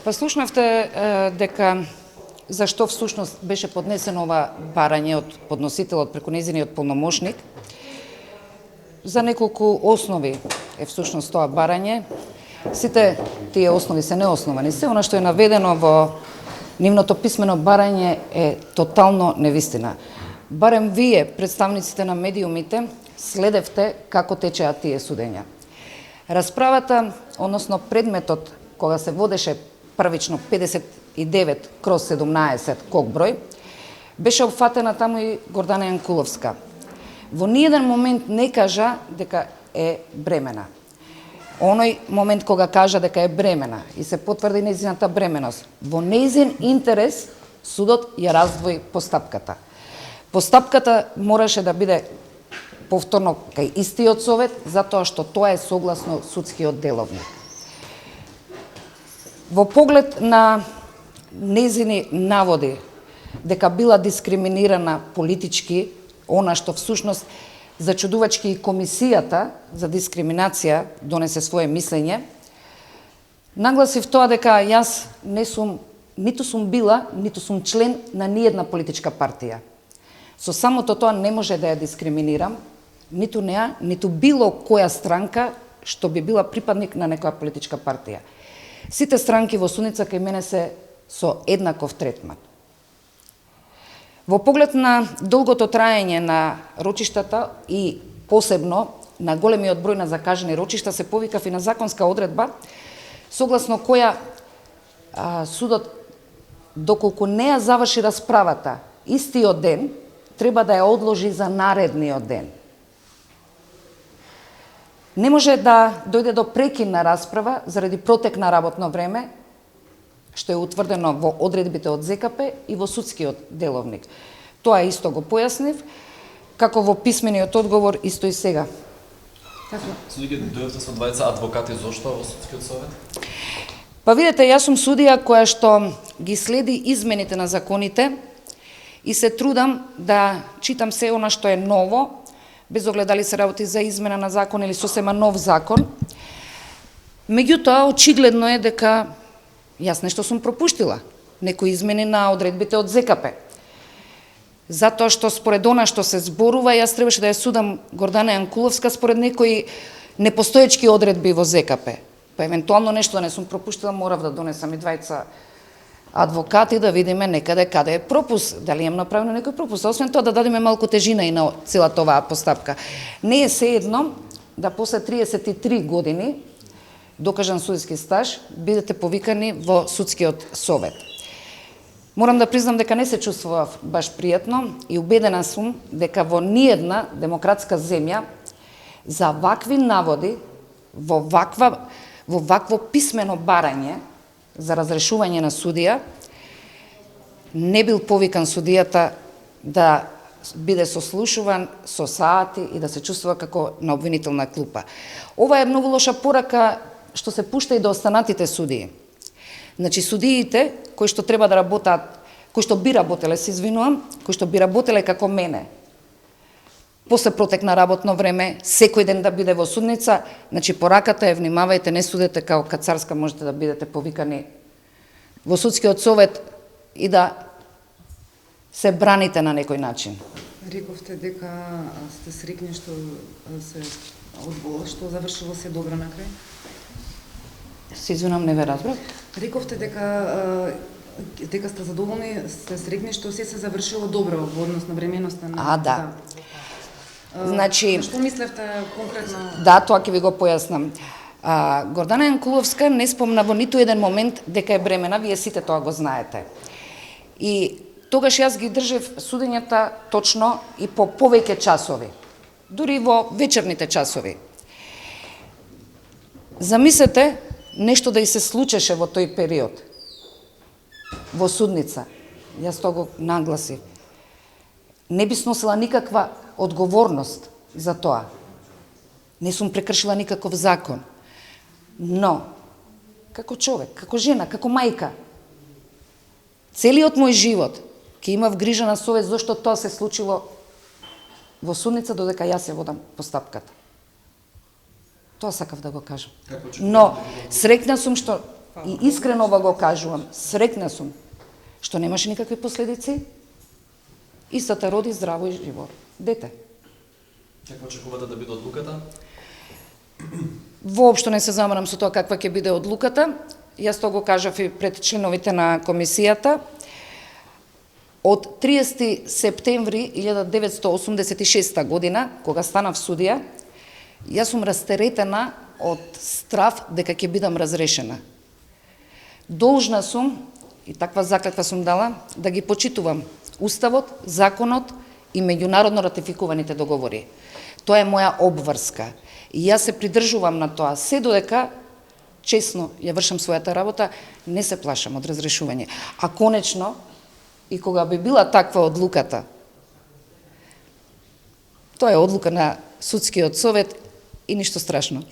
Па слушнавте дека зашто всушност беше поднесено ова барање од подносителот преку нејзиниот полномошник. За неколку основи е всушност тоа барање. Сите тие основи се неосновани. Се она што е наведено во нивното писмено барање е тотално невистина. Барем вие, представниците на медиумите, следевте како течеа тие судења. Расправата, односно предметот, кога се водеше првично 59/17 кок број, беше опфатена таму и Гордана Јанкуловска. Во ниеден момент не кажа дека е бремена. Оној момент кога кажа дека е бремена и се потврди нејзината бременост, во нејзин интерес судот ја раздвои постапката. Постапката мораше да биде повторно кај истиот совет, затоа што тоа е согласно судскиот деловник. Во поглед на нејзини наводи дека била дискриминирана политички, она што всушност зачудувачки и комисијата за дискриминација донесе свое мислење, нагласив тоа дека јас ниту сум била, ниту сум член на ниедна политичка партија. Со самото тоа не може да ја дискриминирам, ниту неа, ниту било која странка што би била припадник на некоја политичка партија. Сите странки во судница кај мене се со еднаков третман. Во поглед на долгото траење на рочиштата и посебно на големиот број на закажани рочишта, се повикав и на законска одредба, согласно која судот, доколку не ја заврши расправата истиот ден, треба да ја одложи за наредниот ден. Не може да дојде до прекин на расправа заради протек на работно време, што е утврдено во одредбите од ЗКП и во судскиот деловник. Тоа исто го појаснив, како во писмениот одговор, исто и сега. Судије, дојдовте со двајца адвокати, зошто во судскиот совет? Па видете, јас сум судија која што ги следи измените на законите и се трудам да читам се она што е ново, без оглед дали се работи за измена на закон или сосема нов закон. Меѓутоа, очигледно е дека јас нешто сум пропуштила, некои измени на одредбите од ЗКП. Затоа што според она што се зборува, јас требаше да ја судам Гордана Јанкуловска според некои непостоечки одредби во ЗКП. Па евентуално нешто да не сум пропуштила, морав да донесам и двајца адвокати да видиме некаде каде е пропуст, дали имам направено некој пропуст. Освен тоа да дадеме малку тежина и на целата оваа постапка. Не е сеедно да после 33 години докажан судски стаж бидете повикани во судскиот совет. Морам да признам дека не се чувствував баш пријатно и убедена сум дека во ниедна демократска земја за вакви наводи во вакво писмено барање за разрешување на судија не бил повикан судијата да биде сослушуван со сати и да се чувствува како на обвинителна клупа. Ова е многу лоша порака што се пушта и до останатите судии. Значи, судиите кои што треба да работат, кои што би работеле, се извинувам, кои што би работеле како мене, после протек на работно време, секој ден да биде во судница, значи пораката е, внимавајте, не судете како кацарска, можете да бидете повикани во судскиот совет и да се браните на некој начин. Рековте дека сте срекни што што завршило се добро на крај? Се извинувам, не ве разбрав. Рековте дека сте задоволни, сте срекни што се завршило добро во однос на временоста на... Да. Значи... Што мислевте конкретно? Да, тоа ќе ви го појаснам. Гордана Јанкуловска не спомна во ниту еден момент дека е бремена, вие сите тоа го знаете. И тогаш јас ги држев судењата точно и по повеќе часови, дури во вечерните часови. Замислете нешто да и се случеше во тој период, во судница. Јас тоа го нагласив. Не би сносила никаква одговорност за тоа. Не сум прекршила никаков закон. Но, како човек, како жена, како мајка, целиот мој живот ќе имав грижа на совест зашто тоа се случило во судница додека јас ја водам постапката. Тоа сакав да го кажам. Но среќна сум што И искрено го кажувам, среќна сум што немаше никакви последици. Истата роди здраво и живо дете. Каква очекувате да биде одлуката? Воопшто не се замарам со тоа каква ќе биде одлуката. Јас тоа го кажав и пред членовите на комисијата. Од 30 септември 1986 година, кога станав судија, јас сум растеретена од страв дека ќе бидам разрешена. Должна сум, и таква заклетва сум дала, да ги почитувам Уставот, законот и меѓународно ратификуваните договори. Тоа е моја обврска. И јас се придржувам на тоа, се додека честно ја вршам својата работа, не се плашам од разрешување. А конечно, и кога би била таква одлуката, тоа е одлука на судскиот совет и ништо страшно.